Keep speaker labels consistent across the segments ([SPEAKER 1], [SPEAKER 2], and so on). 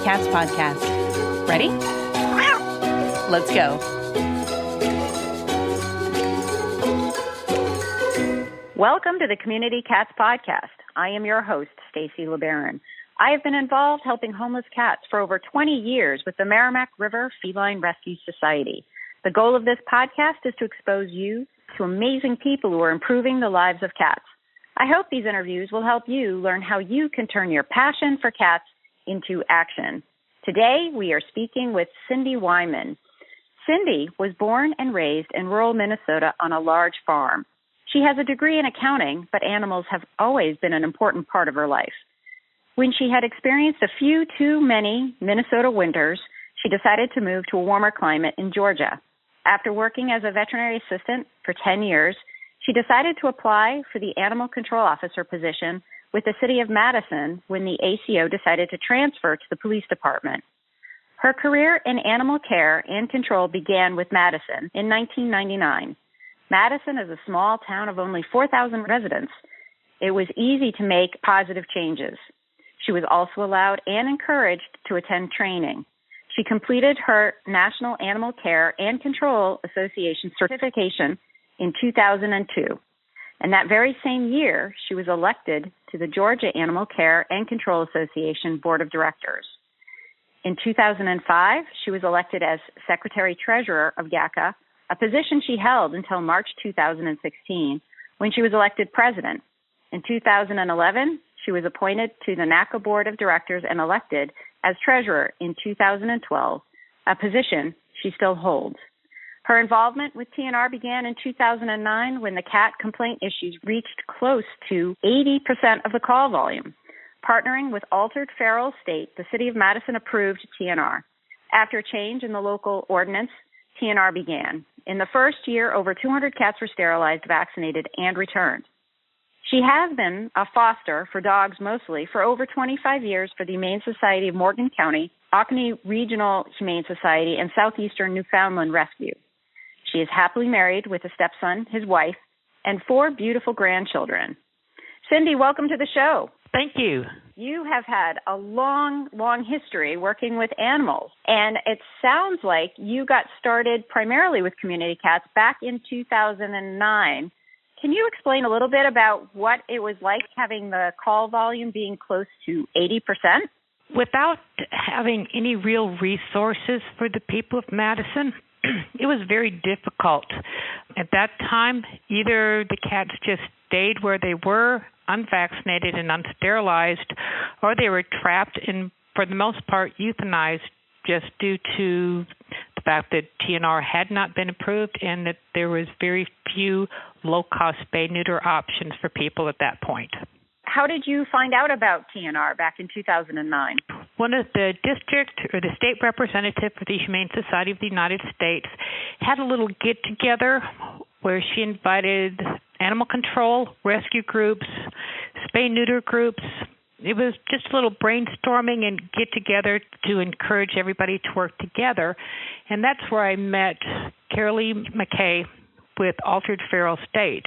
[SPEAKER 1] Cats podcast. Ready? Let's go.
[SPEAKER 2] Welcome to the Community Cats podcast. I am your host, Stacy LeBaron. I have been involved helping homeless cats for over 20 years with the Merrimack River Feline Rescue Society. The goal of this podcast is to expose you to amazing people who are improving the lives of cats. I hope these interviews will help you learn how you can turn your passion for cats into action. Today, we are speaking with Cindy Wiemann. Cindy was born and raised in rural Minnesota on a large farm. She has a degree in accounting, but animals have always been an important part of her life. When she had experienced a few too many Minnesota winters, she decided to move to a warmer climate in Georgia. After working as a veterinary assistant for 10 years, she decided to apply for the animal control officer position with the city of Madison when the ACO decided to transfer to the police department. Her career in animal care and control began with Madison in 1999. Madison is a small town of only 4,000 residents. It was easy to make positive changes. She was also allowed and encouraged to attend training. She completed her National Animal Care and Control Association certification in 2002. And that very same year, she was elected to the Georgia Animal Care and Control Association Board of Directors. In 2005, she was elected as Secretary-Treasurer of NACA, a position she held until March 2016, when she was elected president. In 2011, she was appointed to the NACA Board of Directors and elected as treasurer in 2012, a position she still holds. Her involvement with TNR began in 2009 when the cat complaint issues reached close to 80% of the call volume. Partnering with Altered Feral State, the city of Madison approved TNR. After a change in the local ordinance, TNR began. In the first year, over 200 cats were sterilized, vaccinated, and returned. She has been a foster for dogs mostly for over 25 years for the Humane Society of Morgan County, Orkney Regional Humane Society, and Southeastern Newfoundland Rescue. She is happily married with a stepson, his wife, and 4 beautiful grandchildren. Cindy, welcome to the show.
[SPEAKER 3] Thank you.
[SPEAKER 2] You have had a long, long history working with animals, and it sounds like you got started primarily with community cats back in 2009. Can you explain a little bit about what it was like having the call volume being close to 80%?
[SPEAKER 3] Without having any real resources for the people of Madison, it was very difficult. At that time, either the cats just stayed where they were, unvaccinated and unsterilized, or they were trapped and, for the most part, euthanized just due to the fact that TNR had not been approved and that there was very few low-cost spay-neuter options for people at that point.
[SPEAKER 2] How did you find out about TNR back in 2009?
[SPEAKER 3] One of the district or the state representative for the Humane Society of the United States had a little get-together where she invited animal control, rescue groups, spay-neuter groups. It was just a little brainstorming and get-together to encourage everybody to work together. And that's where I met Carolee McKay with Altered Feral State.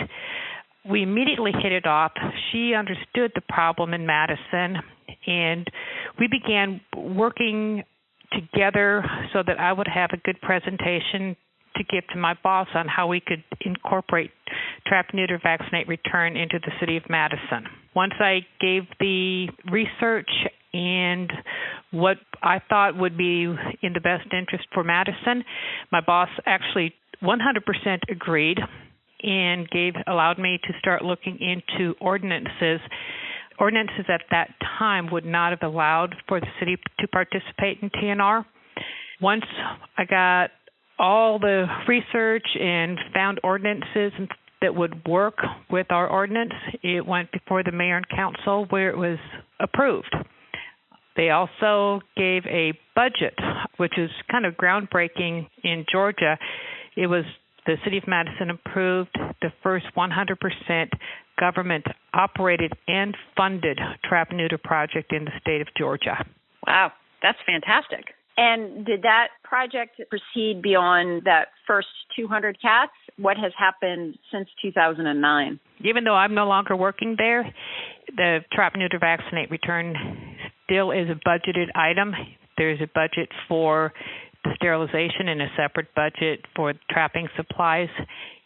[SPEAKER 3] We immediately hit it off. She understood the problem in Madison, and we began working together so that I would have a good presentation to give to my boss on how we could incorporate trap, neuter, vaccinate, return into the city of Madison. Once I gave the research and what I thought would be in the best interest for Madison, my boss actually 100% agreed and allowed me to start looking into ordinances. Ordinances at that time would not have allowed for the city to participate in TNR. Once I got all the research and found ordinances that would work with our ordinance, it went before the mayor and council where it was approved. They also gave a budget, which is kind of groundbreaking in Georgia. It was the city of Madison approved the first 100% government-operated and funded trap-neuter project in the state of Georgia.
[SPEAKER 2] Wow, that's fantastic. And did that project proceed beyond that first 200 cats? What has happened since 2009?
[SPEAKER 3] Even though I'm no longer working there, the trap, neuter, vaccinate, return still is a budgeted item There's a budget for the sterilization and a separate budget for trapping supplies.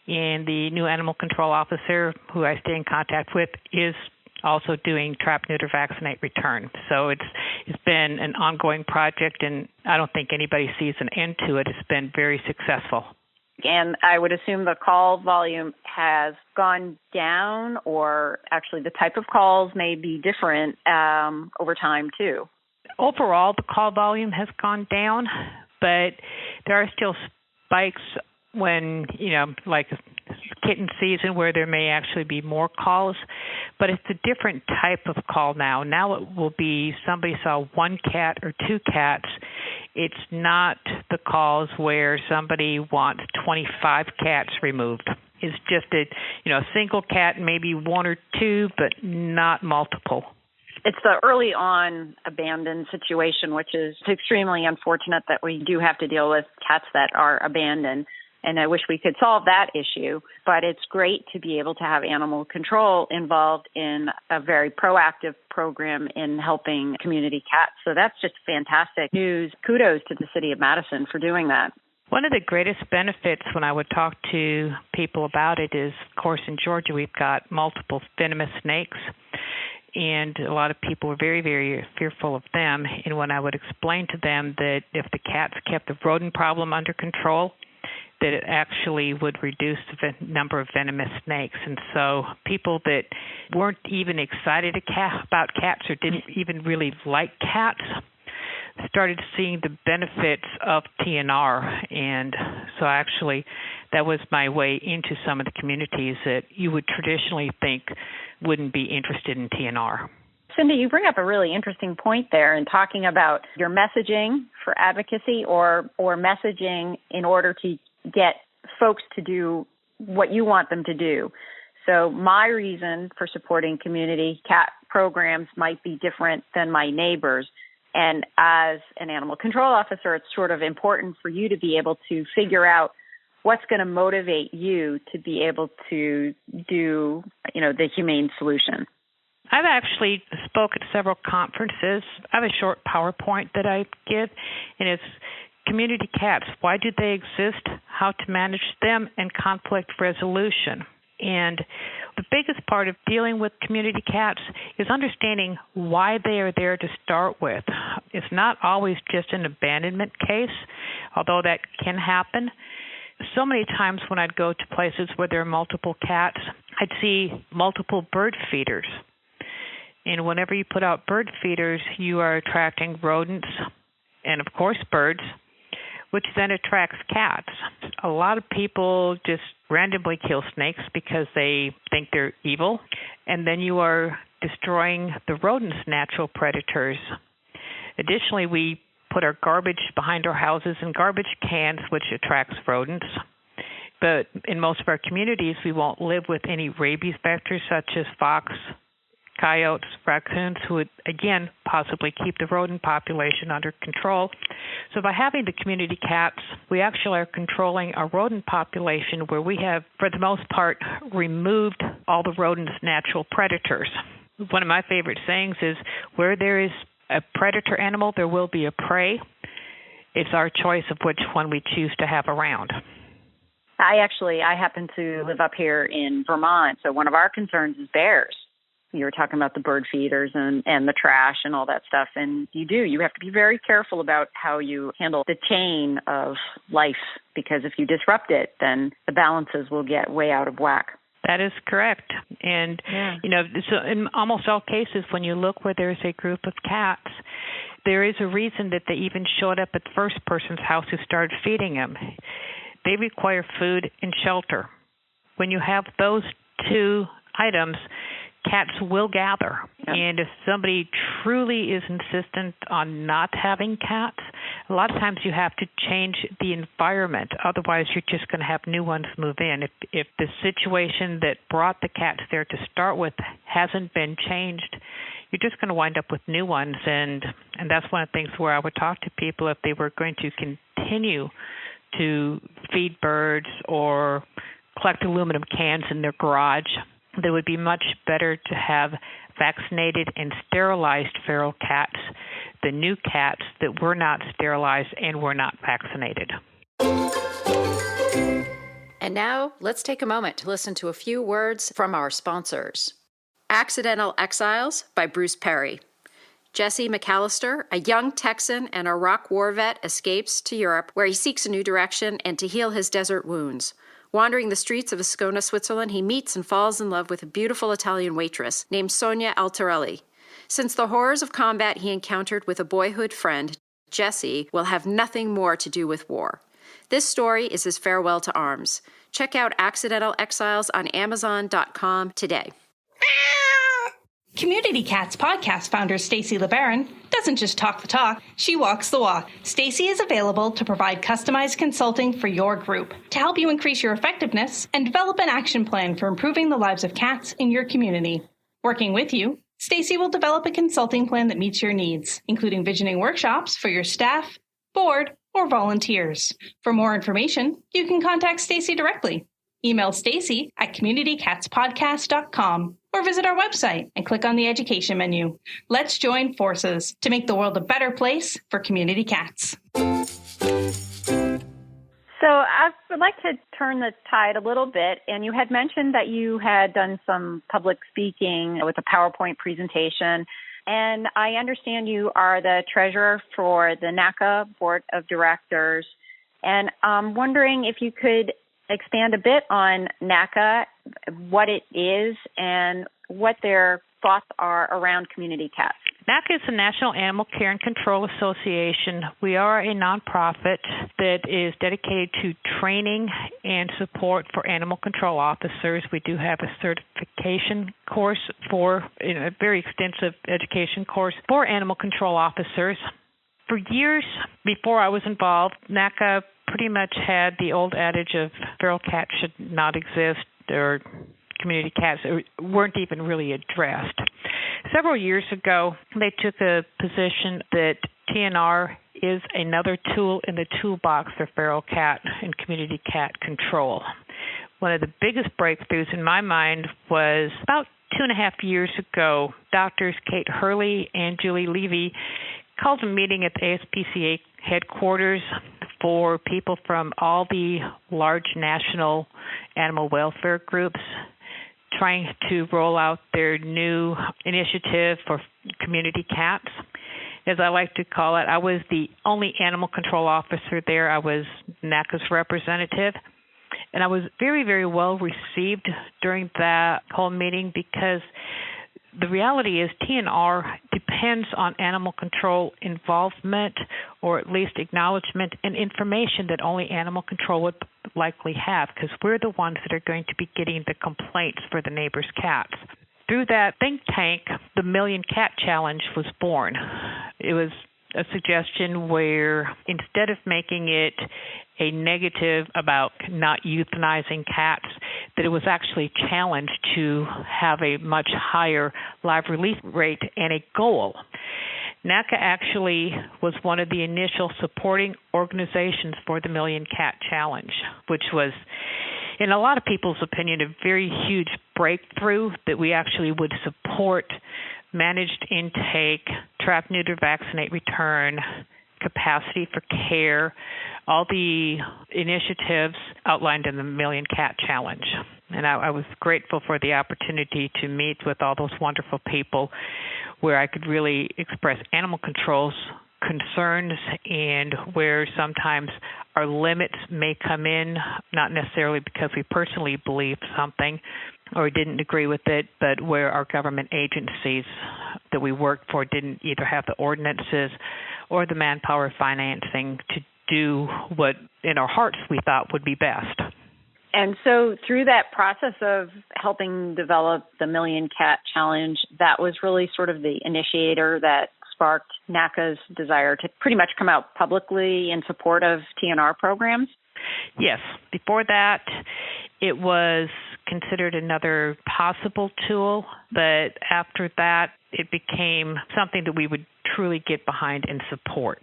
[SPEAKER 3] And the new animal control officer, who I stay in contact with, is also doing trap, neuter, vaccinate, return. So it's been an ongoing project, and I don't think anybody sees an end to it. It's been very successful.
[SPEAKER 2] And I would assume the call volume has gone down, or actually the type of calls may be different over time too.
[SPEAKER 3] Overall, the call volume has gone down, but there are still spikes when, like kitten season, where there may actually be more calls, but it's a different type of call now. Now it will be somebody saw one cat or two cats. It's not the calls where somebody wants 25 cats removed. It's just a single cat, maybe one or two, but not multiple.
[SPEAKER 2] It's the early on abandoned situation, which is extremely unfortunate that we do have to deal with cats that are abandoned. And I wish we could solve that issue, but it's great to be able to have animal control involved in a very proactive program in helping community cats. So that's just fantastic news. Kudos to the city of Madison for doing that.
[SPEAKER 3] One of the greatest benefits when I would talk to people about it is, of course, in Georgia, we've got multiple venomous snakes. And a lot of people are very, very fearful of them. And when I would explain to them that if the cats kept the rodent problem under control, that it actually would reduce the number of venomous snakes. And so people that weren't even excited about cats or didn't even really like cats started seeing the benefits of TNR. And so actually that was my way into some of the communities that you would traditionally think wouldn't be interested in TNR.
[SPEAKER 2] Cindy, you bring up a really interesting point there in talking about your messaging for advocacy or messaging in order to get folks to do what you want them to do. So my reason for supporting community cat programs might be different than my neighbors. And as an animal control officer, it's sort of important for you to be able to figure out what's going to motivate you to be able to do, the humane solution.
[SPEAKER 3] I've actually spoke at several conferences. I have a short PowerPoint that I give, and it's community cats. Why do they exist? How to manage them, and conflict resolution. And the biggest part of dealing with community cats is understanding why they are there to start with. It's not always just an abandonment case, although that can happen. So many times when I'd go to places where there are multiple cats, I'd see multiple bird feeders. And whenever you put out bird feeders, you are attracting rodents and, of course, birds, which then attracts cats. A lot of people just randomly kill snakes because they think they're evil, and then you are destroying the rodents' natural predators. Additionally, we put our garbage behind our houses in garbage cans, which attracts rodents. But in most of our communities, we won't live with any rabies vectors such as fox, coyotes, raccoons, who would, again, possibly keep the rodent population under control. So by having the community cats, we actually are controlling a rodent population where we have, for the most part, removed all the rodents' natural predators. One of my favorite sayings is, where there is a predator animal, there will be a prey. It's our choice of which one we choose to have around.
[SPEAKER 2] I happen to live up here in Vermont, so one of our concerns is bears. You were talking about the bird feeders and the trash and all that stuff, and you have to be very careful about how you handle the chain of life, because if you disrupt it, then the balances will get way out of whack.
[SPEAKER 3] That is correct. And, so in almost all cases, when you look where there's a group of cats, there is a reason that they even showed up at the first person's house who started feeding them. They require food and shelter. When you have those two items, cats will gather. Yep. And if somebody truly is insistent on not having cats, a lot of times you have to change the environment. Otherwise, you're just going to have new ones move in. If the situation that brought the cats there to start with hasn't been changed, you're just going to wind up with new ones. And that's one of the things where I would talk to people if they were going to continue to feed birds or collect aluminum cans in their garage. It would be much better to have vaccinated and sterilized feral cats the new cats that were not sterilized and were not vaccinated.
[SPEAKER 4] And now, let's take a moment to listen to a few words from our sponsors. Accidental Exiles by Bruce Perry. Jesse McAllister, a young Texan and Iraq war vet, escapes to Europe, where he seeks a new direction and to heal his desert wounds. Wandering the streets of Ascona, Switzerland, he meets and falls in love with a beautiful Italian waitress named Sonia Altarelli. Since the horrors of combat he encountered with a boyhood friend, Jesse will have nothing more to do with war. This story is his farewell to arms. Check out Accidental Exiles on Amazon.com today.
[SPEAKER 5] Community Cats podcast founder Stacy LeBaron doesn't just talk the talk, she walks the walk. Stacy is available to provide customized consulting for your group to help you increase your effectiveness and develop an action plan for improving the lives of cats in your community. Working with you, Stacy will develop a consulting plan that meets your needs, including visioning workshops for your staff, board, or volunteers. For more information, you can contact Stacy directly. Email Stacy at communitycatspodcast.com or visit our website and click on the education menu. Let's join forces to make the world a better place for community cats.
[SPEAKER 2] So I would like to turn the tide a little bit. And you had mentioned that you had done some public speaking with a PowerPoint presentation. And I understand you are the treasurer for the NACA Board of Directors. And I'm wondering if you could expand a bit on NACA, what it is, and what their thoughts are around community cats.
[SPEAKER 3] NACA is the National Animal Care and Control Association. We are a nonprofit that is dedicated to training and support for animal control officers. We do have a certification course a very extensive education course for animal control officers. For years before I was involved, NACA pretty much had the old adage of feral cats should not exist, or community cats weren't even really addressed. Several years ago, they took a position that TNR is another tool in the toolbox for feral cat and community cat control. One of the biggest breakthroughs in my mind was about 2.5 years ago. Doctors Kate Hurley and Julie Levy called a meeting at the ASPCA headquarters for people from all the large national animal welfare groups trying to roll out their new initiative for community cats. As I like to call it, I was the only animal control officer there. I was NACA's representative. And I was very, very well received during that whole meeting because the reality is TNR depends on animal control involvement, or at least acknowledgement and information that only animal control would likely have, because we're the ones that are going to be getting the complaints for the neighbors' cats. Through that think tank, the Million Cat Challenge was born. It was a suggestion where instead of making it a negative about not euthanizing cats, that it was actually challenged to have a much higher live release rate and a goal. NACA actually was one of the initial supporting organizations for the Million Cat Challenge, which was, in a lot of people's opinion, a very huge breakthrough that we actually would support managed intake, trap, neuter, vaccinate, return, capacity for care, all the initiatives outlined in the Million Cat Challenge. And I was grateful for the opportunity to meet with all those wonderful people where I could really express animal control's concerns and where sometimes our limits may come in, not necessarily because we personally believe something or didn't agree with it, but where our government agencies that we worked for didn't either have the ordinances or the manpower financing to do what in our hearts we thought would be best.
[SPEAKER 2] And so through that process of helping develop the Million Cat Challenge, that was really sort of the initiator that sparked NACA's desire to pretty much come out publicly in support of TNR programs?
[SPEAKER 3] Yes. Before that, it was considered another possible tool, but after that, it became something that we would truly get behind and support.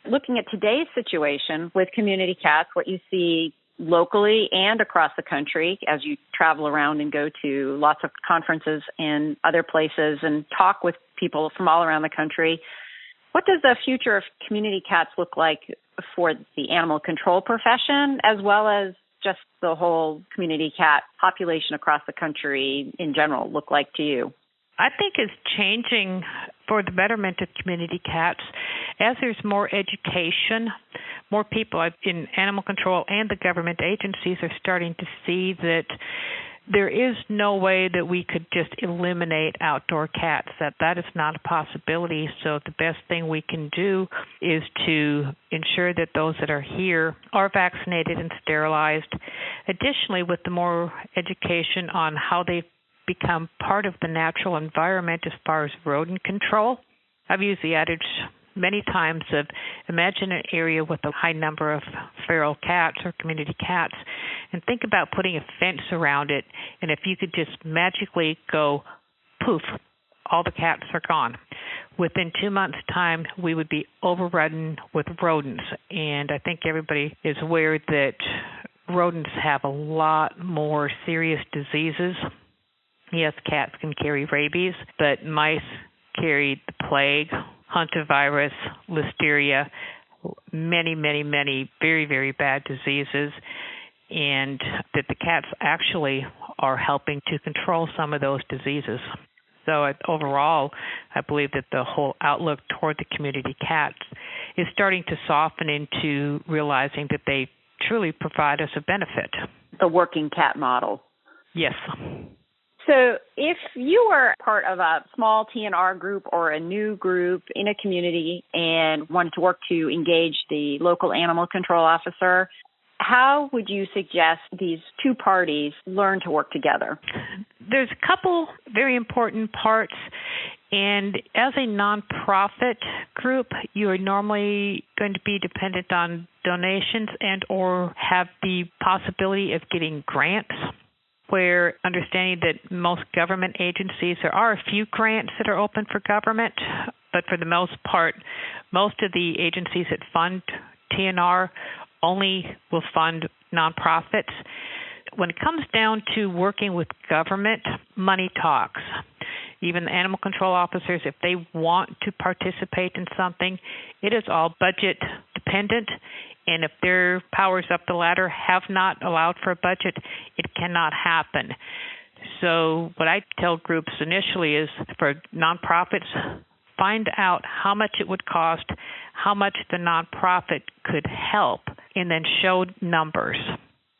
[SPEAKER 2] Looking at today's situation with community cats, what you see locally and across the country as you travel around and go to lots of conferences and other places and talk with people from all around the country, What does the future of community cats look like for the animal control profession, as well as just the whole community cat population across the country in general look like to you?
[SPEAKER 3] I think it's changing for the betterment of community cats. As there's more education, more people in animal control and the government agencies are starting to see that there is no way that we could just eliminate outdoor cats, that is not a possibility. So the best thing we can do is to ensure that those that are here are vaccinated and sterilized. Additionally, with the more education on how they become part of the natural environment as far as rodent control, I've used the adage many times of imagine an area with a high number of feral cats or community cats and think about putting a fence around it, and if you could just magically go poof, all the cats are gone. Within 2 months' time, we would be overrun with rodents, and I think everybody is aware that rodents have a lot more serious diseases. Yes, cats can carry rabies, but mice carry the plague, hantavirus, listeria, many, many, many very, very bad diseases, and that the cats actually are helping to control some of those diseases. So overall, I believe that the whole outlook toward the community cats is starting to soften into realizing that they truly provide us a benefit.
[SPEAKER 2] The working cat model.
[SPEAKER 3] Yes.
[SPEAKER 2] So if you were part of a small TNR group or a new group in a community and wanted to work to engage the local animal control officer, how would you suggest these two parties learn to work together?
[SPEAKER 3] There's a couple very important parts. And as a nonprofit group, you are normally going to be dependent on donations and or have the possibility of getting grants, where understanding that most government agencies, there are a few grants that are open for government, but for the most part, most of the agencies that fund TNR only will fund nonprofits. When it comes down to working with government, money talks. Even the animal control officers, if they want to participate in something, it is all budget dependent. And if their powers up the ladder have not allowed for a budget, it cannot happen. So what I tell groups initially is for nonprofits, find out how much it would cost, how much the nonprofit could help, and then show numbers.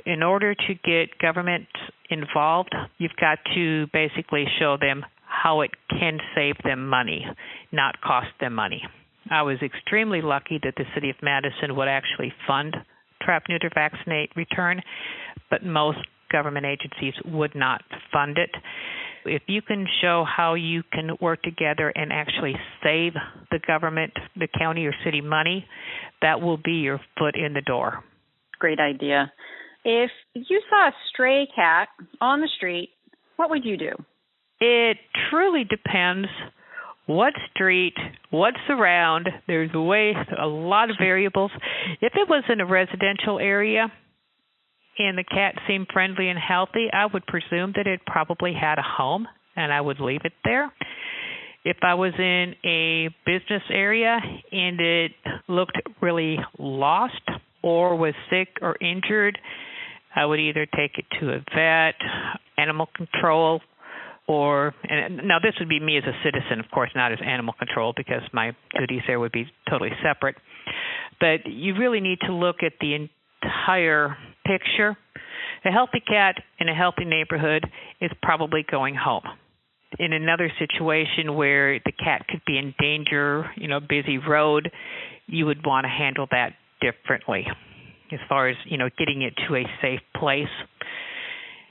[SPEAKER 3] In order to get government involved, you've got to basically show them how it can save them money, not cost them money. I was extremely lucky that the city of Madison would actually fund Trap, Neuter, Vaccinate, Return, but most government agencies would not fund it. If you can show how you can work together and actually save the government, the county or city money, that will be your foot in the door.
[SPEAKER 2] Great idea. If you saw a stray cat on the street, what would you do?
[SPEAKER 3] It truly depends. What street, what's around, there's a lot of variables. If it was in a residential area and the cat seemed friendly and healthy, I would presume that it probably had a home, and I would leave it there. If I was in a business area and it looked really lost or was sick or injured, I would either take it to a vet, animal control, and now this would be me as a citizen, of course, not as animal control, because my duties there would be totally separate. But you really need to look at the entire picture. A healthy cat in a healthy neighborhood is probably going home. In another situation where the cat could be in danger, busy road, you would want to handle that differently as far as, getting it to a safe place.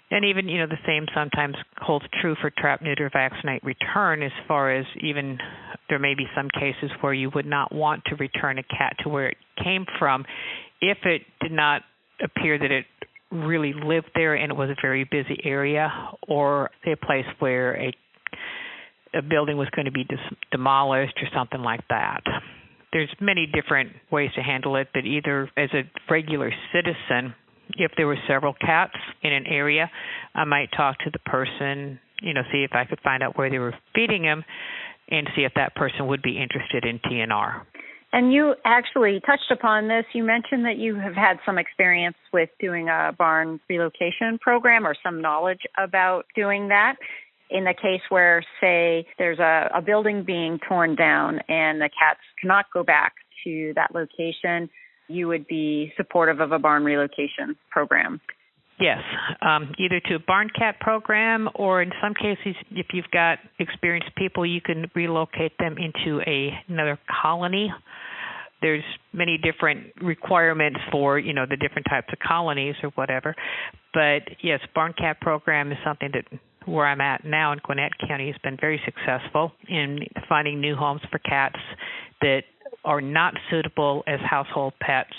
[SPEAKER 3] And even, the same sometimes holds true for Trap, Neuter, Vaccinate, Return, as far as even there may be some cases where you would not want to return a cat to where it came from if it did not appear that it really lived there and it was a very busy area, or say a place where a building was going to be demolished or something like that. There's many different ways to handle it, but either as a regular citizen, if there were several cats in an area, I might talk to the person, see if I could find out where they were feeding them, and see if that person would be interested in TNR.
[SPEAKER 2] And you actually touched upon this. You mentioned that you have had some experience with doing a barn relocation program or some knowledge about doing that. In the case where, say, there's a building being torn down and the cats cannot go back to that location, you would be supportive of a barn relocation program.
[SPEAKER 3] Yes, either to a barn cat program, or in some cases, if you've got experienced people, you can relocate them into another colony. There's many different requirements for, the different types of colonies or whatever. But yes, barn cat program is something that where I'm at now in Gwinnett County has been very successful in finding new homes for cats that are not suitable as household pets,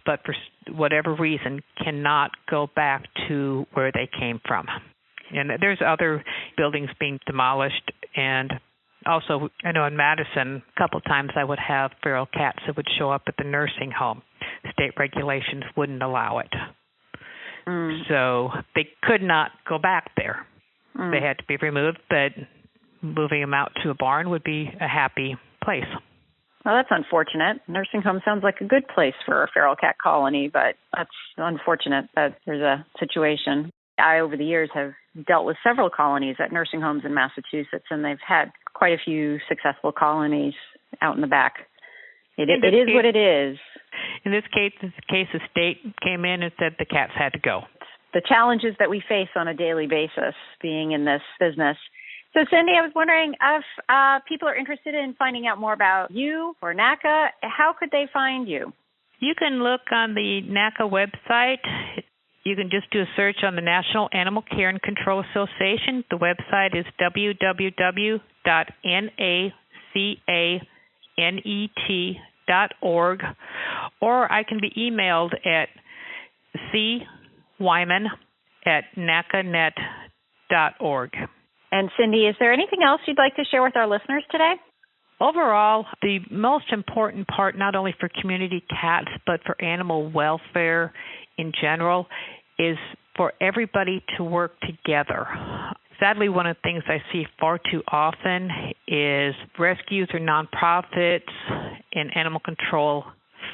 [SPEAKER 3] but for whatever reason cannot go back to where they came from. And there's other buildings being demolished, and also, I know in Madison, a couple of times I would have feral cats that would show up at the nursing home. State regulations wouldn't allow it. So they could not go back there. They had to be removed, but moving them out to a barn would be a happy place.
[SPEAKER 2] Well, that's unfortunate. Nursing home sounds like a good place for a feral cat colony, but that's unfortunate that there's a situation. I, over the years, have dealt with several colonies at nursing homes in Massachusetts, and they've had quite a few successful colonies out in the back. It is what it is.
[SPEAKER 3] In this case, the state came in and said the cats had to go.
[SPEAKER 2] The challenges that we face on a daily basis being in this business. So, Cindy, I was wondering if people are interested in finding out more about you or NACA, how could they find you?
[SPEAKER 3] You can look on the NACA website. You can just do a search on the National Animal Care and Control Association. The website is www.nacanet.org, or I can be emailed at cwyman@nacanet.org.
[SPEAKER 2] And Cindy, is there anything else you'd like to share with our listeners today?
[SPEAKER 3] Overall, the most important part, not only for community cats, but for animal welfare in general, is for everybody to work together. Sadly, one of the things I see far too often is rescues or nonprofits and animal control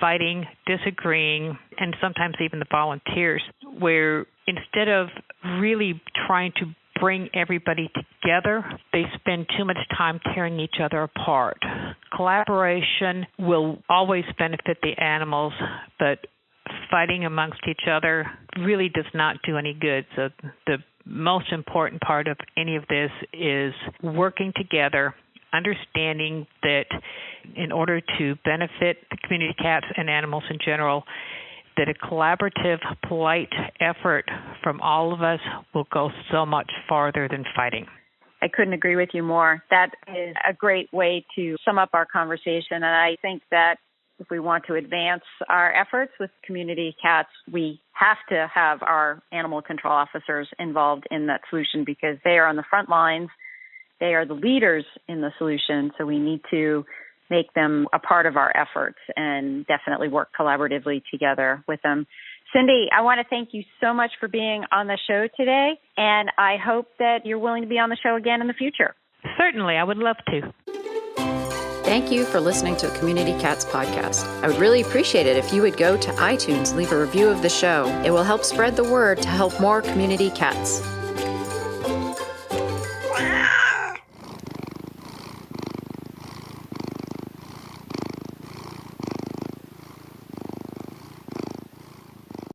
[SPEAKER 3] fighting, disagreeing, and sometimes even the volunteers, where instead of really trying to bring everybody together, they spend too much time tearing each other apart. Collaboration will always benefit the animals, but fighting amongst each other really does not do any good. So the most important part of any of this is working together, understanding that in order to benefit the community cats and animals in general, that a collaborative, polite effort from all of us will go so much farther than fighting.
[SPEAKER 2] I couldn't agree with you more. That is a great way to sum up our conversation. And I think that if we want to advance our efforts with community cats, we have to have our animal control officers involved in that solution because they are on the front lines. They are the leaders in the solution. So we need to make them a part of our efforts and definitely work collaboratively together with them. Cindy, I want to thank you so much for being on the show today, and I hope that you're willing to be on the show again in the future.
[SPEAKER 3] Certainly, I would love to.
[SPEAKER 4] Thank you for listening to the Community Cats podcast. I would really appreciate it if you would go to iTunes and leave a review of the show. It will help spread the word to help more community cats.